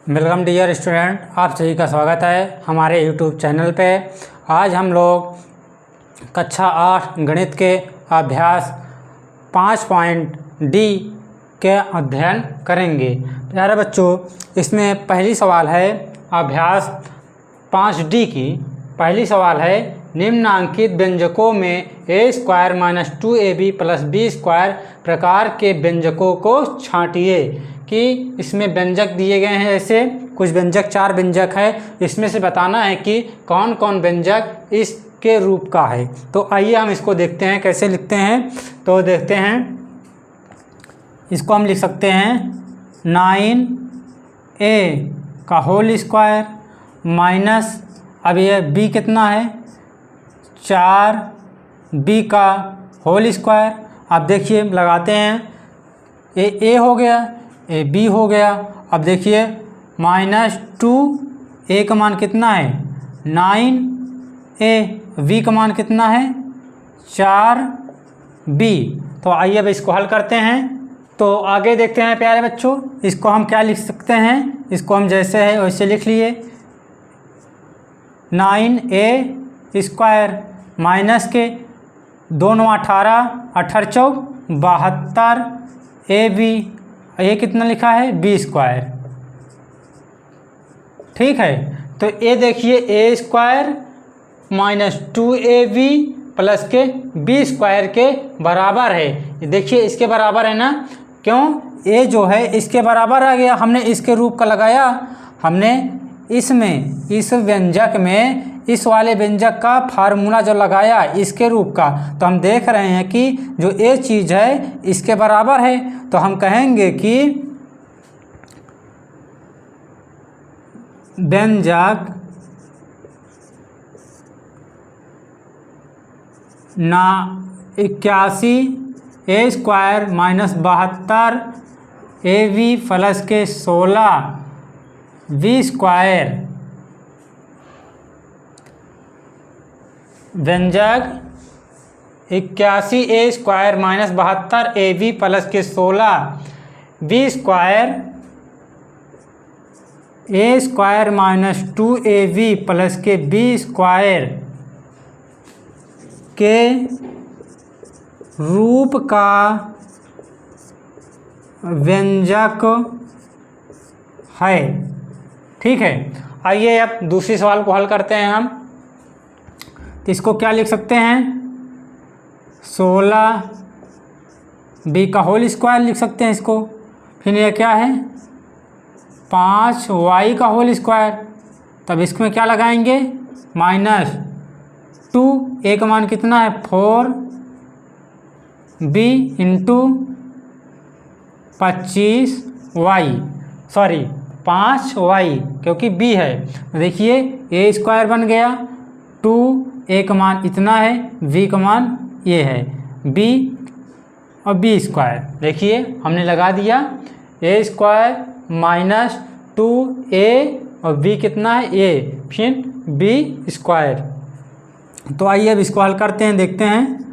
Welcome dear student, आप सभी का स्वागत है हमारे यूट्यूब चैनल पे। आज हम लोग कक्षा 8 गणित के अभ्यास 5.D के अध्ययन करेंगे। प्यारे बच्चों, इसमें पहली सवाल है अभ्यास 5D की। पहली सवाल है निम्नांकित व्यंजकों में a² - 2ab + b² प्रकार के व्यंजकों को छांटिए। कि इसमें व्यंजक दिए गए हैं, ऐसे कुछ व्यंजक 4 व्यंजक है, इसमें से बताना है कि कौन कौन व्यंजक इसके रूप का है। तो आइए हम इसको देखते हैं कैसे लिखते हैं। तो देखते हैं, इसको हम लिख सकते हैं 9a का होल स्क्वायर माइनस, अब ये b कितना है 4b का होल स्क्वायर। अब देखिए लगाते हैं, a हो गया, ए बी हो गया। अब देखिए -2a का मान कितना है 9a, v का मान कितना है 4b। तो आइए अब इसको हल करते हैं। तो आगे देखते हैं प्यारे बच्चों, इसको हम क्या लिख सकते हैं, इसको हम जैसे है वैसे लिख लिए। 9a² माइनस के 2 9 18, 18 चौक 72, ab, ये कितना लिखा है b²। ठीक है, तो ये देखिए a² - 2ab प्लस के b² के बराबर है। देखिए इसके बराबर है ना, क्यों a जो है इसके बराबर आ गया, हमने इसके रूप का लगाया। हमने इसमें इस व्यंजक में इस वाले व्यंजक का फार्मूला जो लगाया इसके रूप का, तो हम देख रहे हैं कि जो ये चीज़ है इसके बराबर है। तो हम कहेंगे कि व्यंजक ना 81 a² - 72 ab प्लस के 16 b²। व्यंजक 81 a² - 72 ab प्लस के 16 b² a² - 2ab प्लस के b² के रूप का व्यंजक है। ठीक है, आइए अब दूसरी सवाल को हल करते हैं हम। तो इसको क्या लिख सकते हैं 16b का होल स्क्वायर लिख सकते हैं इसको। फिर ये क्या है 5y का होल स्क्वायर। तब इसमें क्या लगाएंगे -2, a का मान कितना है 4b into 25y, sorry 5y क्योंकि b है। देखिए a² बन गया, 2a का मान इतना है, v का मान ये है b और b²। देखिए हमने लगा दिया a² - 2a और b कितना है a, फिर b²। तो आइए अब इसको हल करते हैं, देखते हैं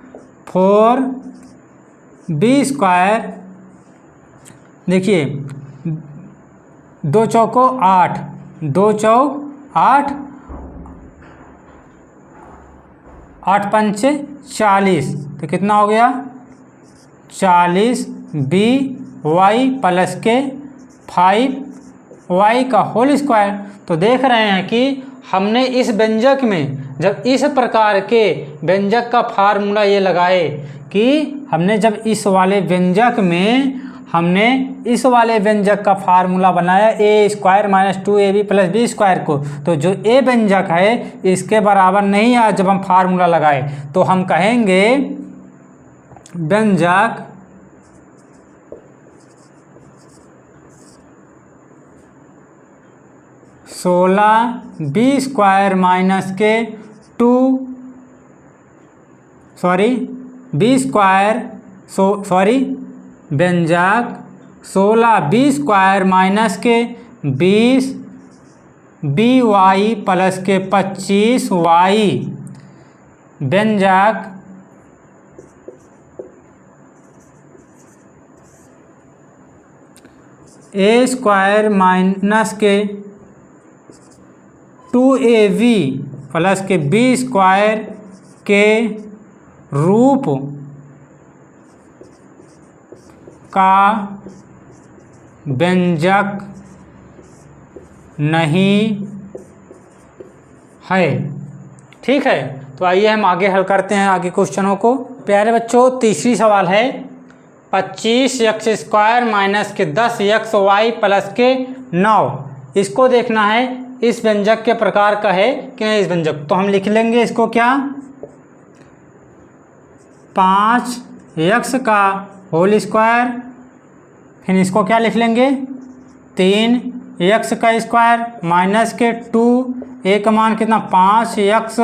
4b²। देखिए 2 चौको 8, 2 चौक 8, 8 पंचे 40, तो कितना हो गया 40by प्लस के 5y का होल स्क्वायर। तो देख रहे हैं कि हमने इस व्यंजक में जब इस प्रकार के व्यंजक का फार्मूला ये लगाए कि हमने जब इस वाले व्यंजक में हमने इस वाले व्यंजक का फार्मूला बनाया a² - 2ab प्लस b² को, तो जो a व्यंजक है इसके बराबर नहीं आया जब हम फार्मूला लगाए। तो हम कहेंगे व्यंजक b² माइनस के 2 व्यंजक 16b² माइनस के 20 by प्लस के 25y व्यंजक ए स्क्वायर माइनस के 2ab प्लस के बी स्क्वायर के रूप का व्यंजक नहीं है। ठीक है, तो आइए हम आगे हल करते हैं आगे क्वेश्चनों को। प्यारे बच्चों, तीसरी सवाल है 25x² माइनस के 10xy प्लस के 9। इसको देखना है इस व्यंजक के प्रकार का है कि नहीं इस व्यंजक। तो हम लिख लेंगे इसको क्या, 5x का होल स्क्वायर, फिर इसको क्या लिख लेंगे 3x का स्क्वायर माइनस के 2, a का मान कितना 5x,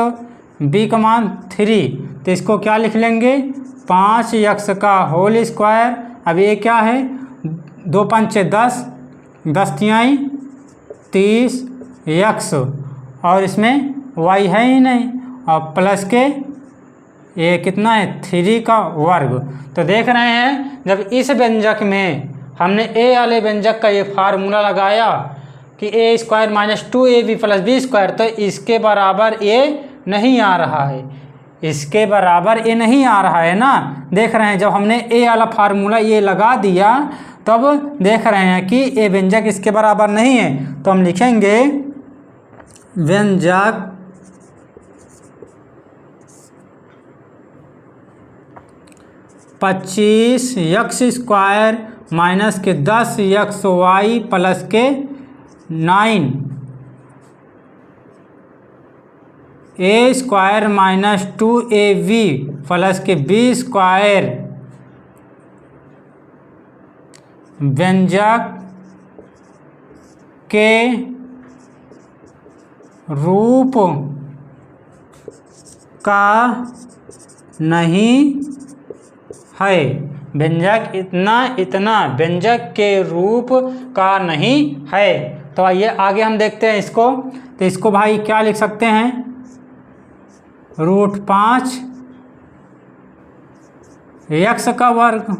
b का मान 3, तो इसको क्या लिख लेंगे 5x का होल स्क्वायर। अब ये क्या है 2 5 10, 10 तिहाई 30x, और इसमें y है ही नहीं, और प्लस के ये कितना है 3 का वर्ग। तो देख रहे हैं जब इस व्यंजक में हमने a वाले व्यंजक का ये फार्मूला लगाया कि a square minus 2ab plus B square, तो इसके बराबर a नहीं आ रहा है, इसके बराबर a नहीं आ रहा है ना। देख रहे हैं जब हमने a वाला फार्मूला ये लगा दिया तब देख रहे हैं कि a व्यंजक इसके बराबर नहीं है। तो हम लिखेंगे व्यंजक पच्चीस एक्स स्क्वायर माइनस के 10xy प्लस के 9 a square minus 2ab plus के b स्क्वायर व्यंजक के रूप का नहीं है। व्यंजक इतना व्यंजक के रूप का नहीं है। तो आइए आगे हम देखते हैं इसको। तो इसको भाई क्या लिख सकते हैं √5 x का वर्ग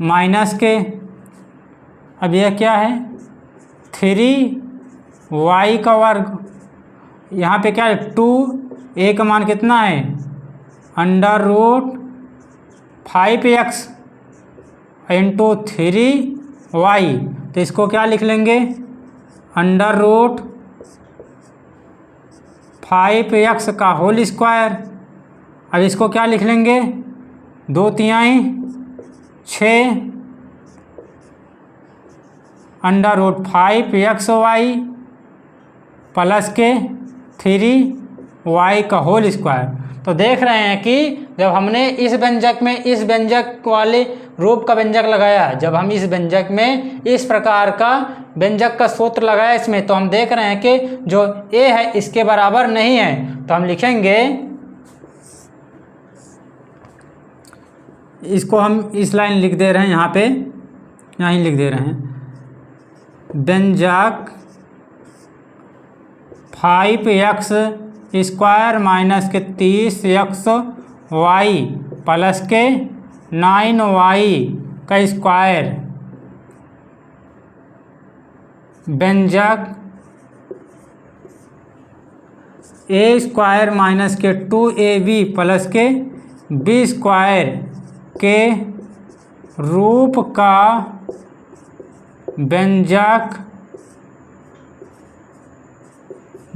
माइनस के, अब यह क्या है 3y का वर्ग, यहाँ पे क्या है 2, a का मान कितना है √5x इंटू 3y, तो इसको क्या लिख लेंगे √5x का होल स्क्वायर। अब इसको क्या लिख लेंगे 2 तिहाई 6 √5xy प्लस के 3y का होल स्क्वायर। तो देख रहे हैं कि जब हमने इस व्यंजक में इस व्यंजक वाले रूप का व्यंजक लगाया, जब हम इस व्यंजक में इस प्रकार का व्यंजक का सूत्र लगाया इसमें, तो हम देख रहे हैं कि जो a है इसके बराबर नहीं है। तो हम लिखेंगे इसको, हम इस लाइन लिख दे रहे हैं यहाँ पे, यहाँ ही लिख दे रहे हैं व्यंजक 5x स्क्वायर माइनस के 30xy प्लस के 9y का स्क्वायर व्यंजक a स्क्वायर माइनस के 2ab प्लस के b स्क्वायर के रूप का व्यंजक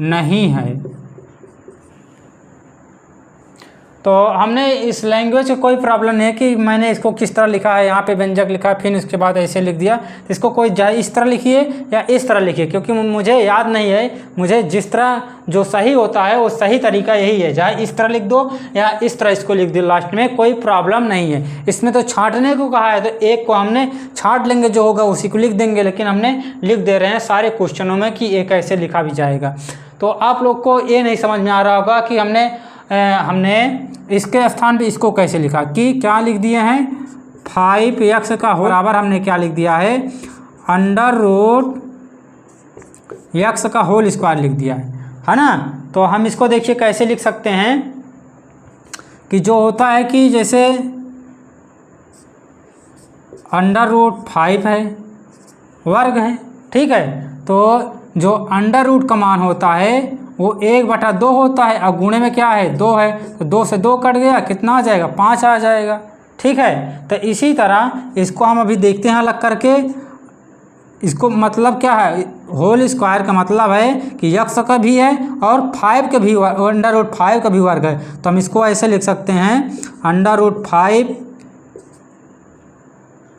नहीं है। तो हमने इस लैंग्वेज में कोई प्रॉब्लम नहीं है कि मैंने इसको किस तरह लिखा है, यहाँ पे व्यंजक लिखा फिर उसके बाद ऐसे लिख दिया। तो इसको कोई इस तरह लिखिए या इस तरह लिखिए, क्योंकि मुझे याद नहीं है, मुझे जिस तरह जो सही होता है वो सही तरीका यही है, चाहे इस तरह लिख दो या इस तरह इसको लिख दो, लास्ट में कोई प्रॉब्लम नहीं है। इसमें तो छांटने को कहा है, तो एक को हमने छांट लेंगे, जो होगा उसी को लिख देंगे, लेकिन हमने लिख दे रहे हैं सारे क्वेश्चनों में कि ये कैसे लिखा भी जाएगा। तो आप लोग को ये नहीं समझ में आ रहा होगा कि हमने इसके स्थान पे इसको कैसे लिखा, कि क्या लिख दिए हैं 5x का बराबर हमने क्या लिख दिया है √x का होल स्क्वायर लिख दिया है ना। तो हम इसको देखिए कैसे लिख सकते हैं कि जो होता है कि जैसे √5 है वर्ग है। ठीक है, तो जो अंडर रूट का मान होता है वो 1/2 होता है। अब गुणे में क्या है, 2 है, तो 2 से 2 कट गया, कितना आ जाएगा, 5 आ जाएगा। ठीक है, तो इसी तरह इसको हम अभी देखते हैं अलग करके। इसको मतलब क्या है, होल स्क्वायर का मतलब है कि यक्स का भी है और 5 का भी, अंडर रूट 5 का भी वर्ग है। तो हम इसको ऐसे लिख सकते हैं, अंडर रूट 5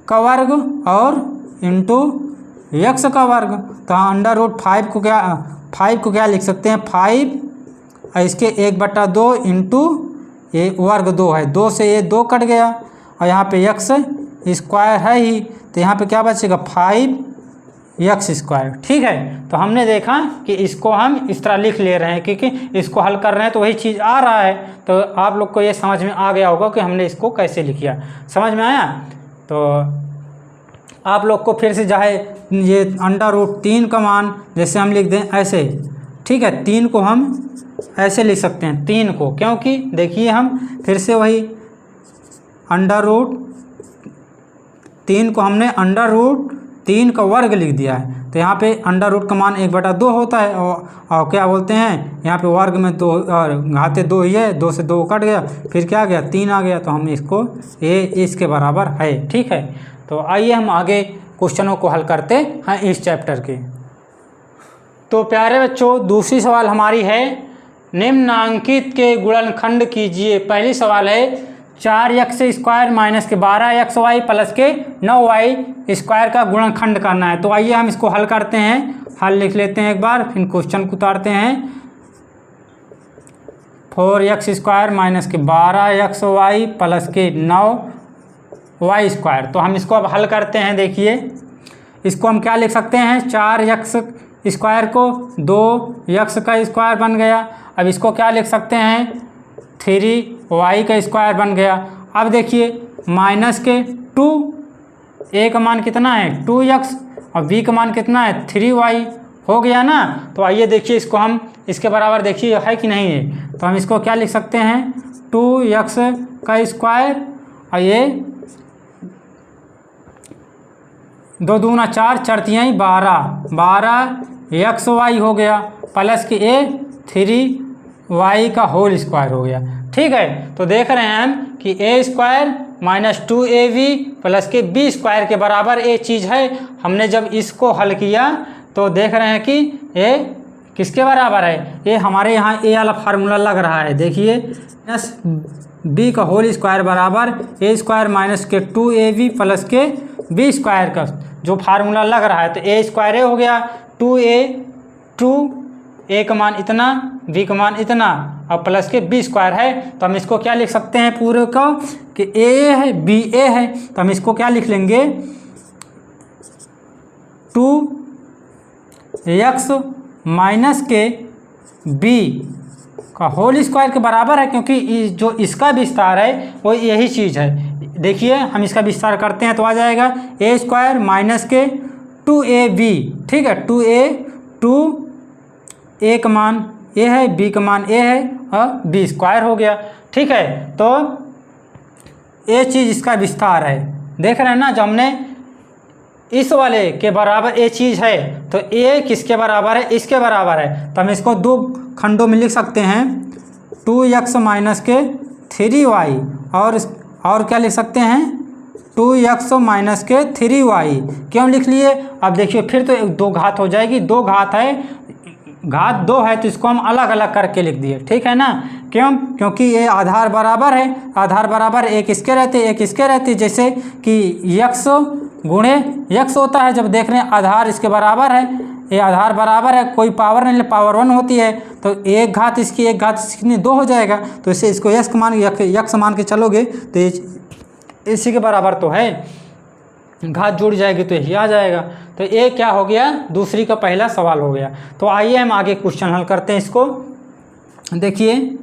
का वर्ग और इंटू यक्स का वर्ग। तो अंडर रूट 5 को क्या लिख सकते हैं, 5 और इसके 1/2 इंटू ये वर्ग 2 है, 2 से ये 2 कट गया और यहाँ पे यक्स स्क्वायर है ही, तो यहाँ पे क्या बचेगा, 5 यक्स स्क्वायर। ठीक है, तो हमने देखा कि इसको हम इस तरह लिख ले रहे हैं क्योंकि इसको हल कर रहे हैं तो वही चीज़ आ रहा है। तो आप लोग को ये समझ में आ गया होगा कि हमने इसको कैसे लिखा, समझ में आया। तो आप लोग को फिर से चाहे ये अंडर रूट 3 का मान जैसे हम लिख दें ऐसे। ठीक है, 3 को हम ऐसे लिख सकते हैं, 3 को, क्योंकि देखिए हम फिर से वही अंडर रूट 3 को हमने अंडर रूट 3 का वर्ग लिख दिया है। तो यहाँ पे अंडर रूट का मान 1/2 होता है और क्या बोलते हैं, यहाँ पे वर्ग में 2 और घाते 2 ही है, 2 से 2 कट गया, फिर क्या आ गया, 3 आ गया। तो हम इसको इसके बराबर है। ठीक है, तो आइए हम आगे क्वेश्चनों को हल करते हैं इस चैप्टर के। तो प्यारे बच्चों, दूसरी सवाल हमारी है, निम्नांकित के गुणनखंड कीजिए। पहली सवाल है 4x स्क्वायर माइनस के 12xy प्लस के 9y स्क्वायर का गुणनखंड करना है। तो आइए हम इसको हल करते हैं। हल लिख लेते हैं एक बार, फिर क्वेश्चन को उतारते हैं। 4x स्क्वायर माइनस के 12xy प्लस के 9y स्क्वायर। तो हम इसको अब हल करते हैं। देखिए इसको हम क्या लिख सकते हैं, 4x स्क्वायर को 2x का स्क्वायर बन गया। अब इसको क्या लिख सकते हैं, 3y का स्क्वायर बन गया। अब देखिए माइनस के 2, a का मान कितना है 2x और b का मान कितना है 3y, हो गया ना। तो आइए देखिए इसको हम इसके बराबर देखिए है कि नहीं है। तो हम इसको क्या लिख सकते हैं, 2x का स्क्वायर और ये 2 दूना 4, 4 तियाई 12xy हो गया प्लस के 3y का होल स्क्वायर हो गया। ठीक है, तो देख रहे हैं हम कि a square minus 2ab plus के b स्क्वायर के बराबर ये चीज़ है। हमने जब इसको हल किया तो देख रहे हैं कि ये किसके बराबर है, ये हमारे यहाँ ए वाला फार्मूला लग रहा है। देखिए माइनस b का होल स्क्वायर बराबर a स्क्वायर माइनस के 2ab प्लस के b स्क्वायर का जो फार्मूला लग रहा है। तो a स्क्वायर ए हो गया 2a का मान इतना, b का मान इतना और प्लस के b स्क्वायर है। तो हम इसको क्या लिख सकते हैं पूरे का कि a है b a है। तो हम इसको क्या लिख लेंगे, 2x माइनस के b का होल स्क्वायर के बराबर है, क्योंकि जो इसका विस्तार है वो यही चीज़ है। देखिए हम इसका विस्तार करते हैं तो आ जाएगा a स्क्वायर माइनस के 2ab। ठीक है, 2a का मान a है, b का मान a है और b स्क्वायर हो गया। ठीक है, तो ये चीज़ इसका विस्तार है। देख रहे हैं ना, जो हमने इस वाले के बराबर ये चीज़ है तो a किसके बराबर है, इसके बराबर है। तो हम इसको 2 खंडों में लिख सकते हैं, 2x माइनस के 3y और क्या लिख सकते हैं, 2x माइनस के 3y। क्यों लिख लिए, अब देखिए फिर तो 2 घात हो जाएगी, 2 घात है, घात 2 है तो इसको हम अलग अलग करके लिख दिए। ठीक है ना, क्यों, क्योंकि ये आधार बराबर है, आधार बराबर एक इसके रहते एक इसके रहते, जैसे कि x गुणे x होता है। जब देख रहे हैं आधार इसके बराबर है, ये आधार बराबर है, कोई पावर नहीं, पावर 1 होती है तो एक घात इसकी एक घात इसकी 2 हो जाएगा। तो इससे इसको x मान के चलोगे तो इसी के बराबर तो है, घात जुड़ जाएगी तो यही आ जाएगा। तो ये क्या हो गया, दूसरी का पहला सवाल हो गया। तो आइए हम आगे क्वेश्चन हल करते हैं। इसको देखिए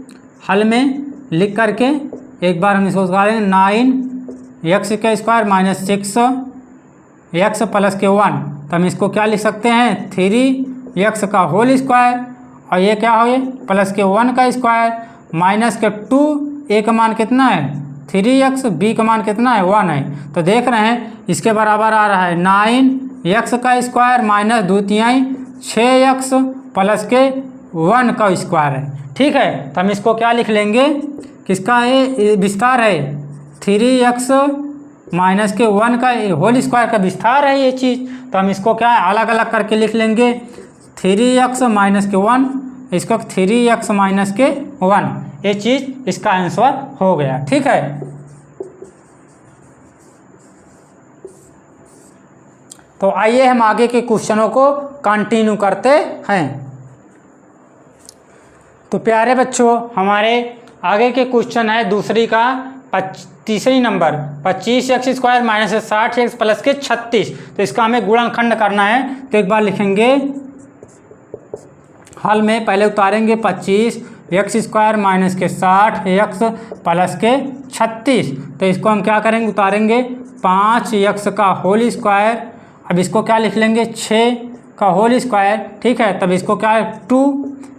हल में लिख करके एक बार हम इसको निकालेंगे, 9x का स्क्वायर माइनस 6x प्लस के 1। तो हम इसको क्या लिख सकते हैं, 3x का होल स्क्वायर और ये क्या हो गया प्लस के 1 का स्क्वायर माइनस के 2, a का मान कितना है 3x, b का मान कितना है 1 है। तो देख रहे हैं इसके बराबर आ रहा है यक्स का स्क्वायर माइनस 2/3 6x प्लस के 1 का स्क्वायर है। ठीक है, तो हम इसको क्या लिख लेंगे, किसका ये विस्तार है, 3x माइनस के 1 का होल स्क्वायर का विस्तार है ये चीज़। तो हम इसको क्या अलग अलग करके लिख लेंगे, 3x माइनस के 1, इसको 3x माइनस के 1, ये चीज़ इसका आंसर हो गया। ठीक है, तो आइए हम आगे के क्वेश्चनों को कंटिन्यू करते हैं। तो प्यारे बच्चों, हमारे आगे के क्वेश्चन है दूसरी का तीसरी number 25x² minus 60x plus के 36। तो इसका हमें गुणनखंड करना है। तो एक बार लिखेंगे हल में, पहले उतारेंगे 25x² माइनस के 60x प्लस के 36। तो इसको हम क्या करेंगे, उतारेंगे 5x का होल स्क्वायर, अब इसको क्या लिख लेंगे 6 का होल स्क्वायर। ठीक है, तब इसको क्या है 2,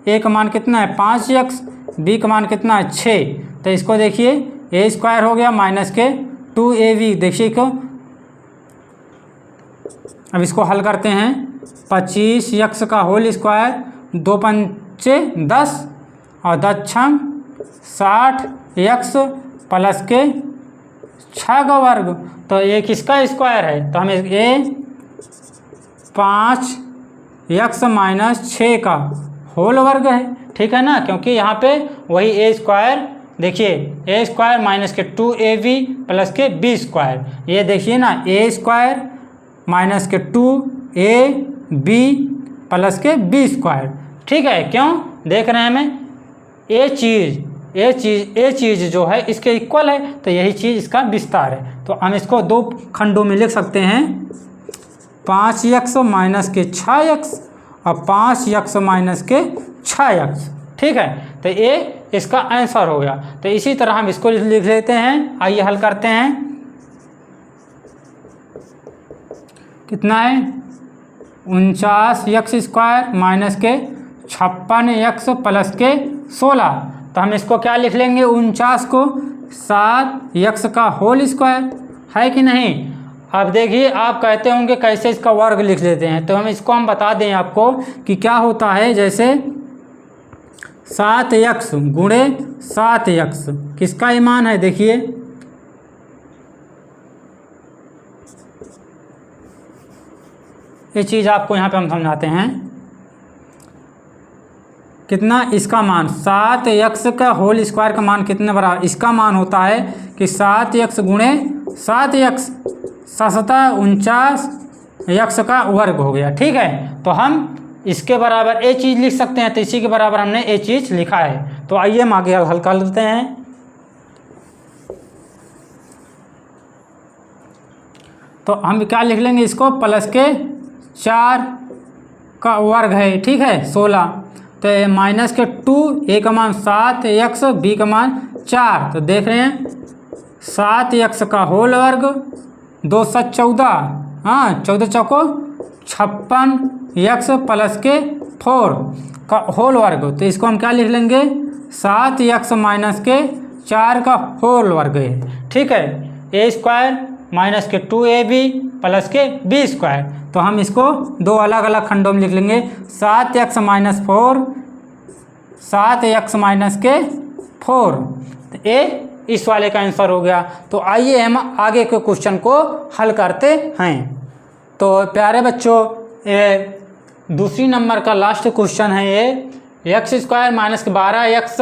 a का मान कितना है 5x, b का मान कितना है 6। तो इसको देखिए a स्क्वायर हो गया माइनस के 2ab, देखिए को अब इसको हल करते हैं। 25x का होल स्क्वायर 2 पंचे 10 और 10 छम 60x प्लस के 6 का वर्ग। तो ये किसका स्क्वायर है, तो हमें ये 5x माइनस 6 का होल वर्ग है। ठीक है ना, क्योंकि यहाँ पे वही a स्क्वायर, देखिए a स्क्वायर माइनस के 2ab प्लस के b स्क्वायर, ये देखिए ना a स्क्वायर माइनस के 2ab प्लस के b स्क्वायर। ठीक है, क्यों देख रहे हैं हमें ये चीज़ जो है इसके इक्वल है, तो यही चीज़ इसका विस्तार है। तो हम इसको दो खंडों में लिख सकते हैं, 5x माइनस के 6x और 5x माइनस के 6x। ठीक है, तो ये इसका आंसर हो गया। तो इसी तरह हम इसको लिख लेते हैं। आइए हल करते हैं, कितना है 49x² माइनस के 56x प्लस के 16। तो हम इसको क्या लिख लेंगे, 49 को 7x का होल स्क्वायर, है कि नहीं। अब देखिए आप कहते होंगे कैसे इसका वर्ग लिख लेते हैं, तो हम बता दें आपको कि क्या होता है। जैसे 7x गुणे 7x किसका मान है, देखिए ये चीज़ आपको यहाँ पे हम समझाते हैं। कितना इसका मान 7x का होल स्क्वायर का मान कितने बराबर, इसका मान होता है कि 7x गुणे 7x 49x का वर्ग हो गया। ठीक है, तो हम इसके बराबर ये चीज़ लिख सकते हैं, तो इसी के बराबर हमने ये चीज़ लिखा है। तो आइए हम आगे हल कर लेते हैं। तो हम क्या लिख लेंगे, इसको प्लस के 4 का वर्ग है। ठीक है, 16। तो माइनस के 2, a का मान 7x, b का मान 4। तो देख रहे हैं 7x का होल वर्ग 2 7 14, हाँ 14 चौको 56x प्लस के 4 का होल वर्ग। तो इसको हम क्या लिख लेंगे, 7x माइनस के 4 का होल वर्ग है। ठीक है, a स्क्वायर माइनस के 2ab प्लस के b स्क्वायर। तो हम इसको दो अलग अलग खंडों में लिख लेंगे, 7x माइनस 4, 7x माइनस के 4। तो ये इस वाले का आंसर हो गया। तो आइए हम आगे के क्वेश्चन को हल करते हैं। तो प्यारे बच्चों, ये दूसरी नंबर का लास्ट क्वेश्चन है। ये x² माइनस के 12x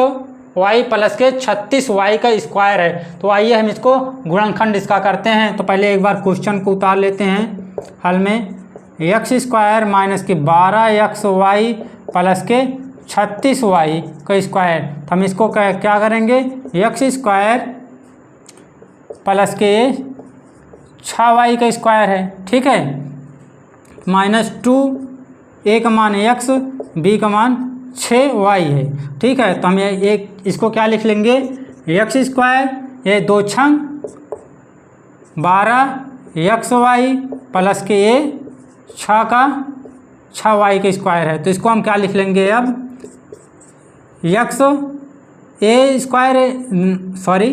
y प्लस के 36y का स्क्वायर है। तो आइए हम इसको गुणनखंड इसका करते हैं। तो पहले एक बार क्वेश्चन को उतार लेते हैं हल में। x² माइनस के 12xy प्लस के 36y का स्क्वायर। तो हम इसको क्या करेंगे, x² प्लस के 6y का स्क्वायर है। ठीक है, माइनस 2, a का मान x, b का मान 6y है। ठीक है, तो हम एक इसको क्या लिख लेंगे, x², ये 2 छंग 12xy प्लस के ये 6 का 6y का स्क्वायर है। तो इसको हम क्या लिख लेंगे, अब x a स्क्वायर सॉरी,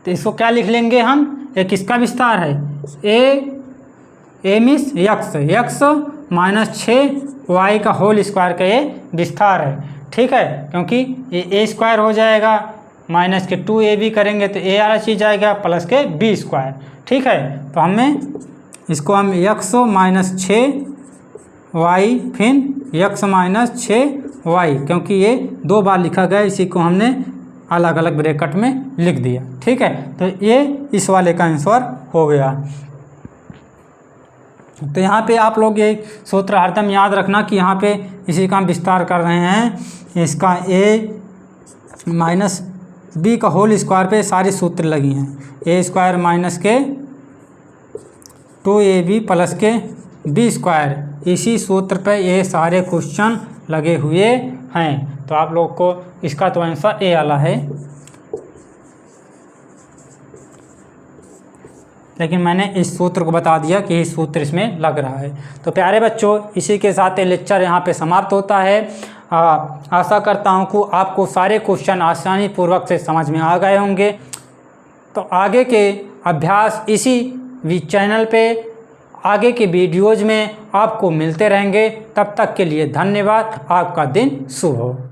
तो इसको क्या लिख लेंगे हम, ये किसका विस्तार है, ए मीन्स यक्स माइनस 6y का होल स्क्वायर का ये विस्तार है, ठीक है, क्योंकि ये ए स्क्वायर हो जाएगा माइनस के 2ab करेंगे तो ए वाला चीज़ आएगा प्लस के बी स्क्वायर, ठीक है। तो हमें इसको हम यक्स माइनस 6y फिर यक्स माइनस 6y, क्योंकि ये 2 बार लिखा गया, इसी को हमने अलग अलग ब्रैकेट में लिख दिया, ठीक है। तो ये इस वाले का आंसर हो गया। तो यहाँ पे आप लोग ये सूत्र हरदम याद रखना कि यहाँ पे इसी का हम विस्तार कर रहे हैं, इसका ए माइनस बी का होल स्क्वायर पे सारे सूत्र लगी हैं, ए स्क्वायर माइनस के 2ab प्लस के बी स्क्वायर, इसी सूत्र पे ये सारे क्वेश्चन लगे हुए हैं। तो आप लोग को इसका तो आंसर ए वाला है, लेकिन मैंने इस सूत्र को बता दिया कि इस सूत्र इसमें लग रहा है। तो प्यारे बच्चों, इसी के साथ ये लेक्चर यहाँ पे समाप्त होता है। आशा करता हूँ कि आपको सारे क्वेश्चन आसानी पूर्वक से समझ में आ गए होंगे। तो आगे के अभ्यास इसी चैनल पे आगे के वीडियोज़ में आपको मिलते रहेंगे। तब तक के लिए धन्यवाद। आपका दिन शुभ हो।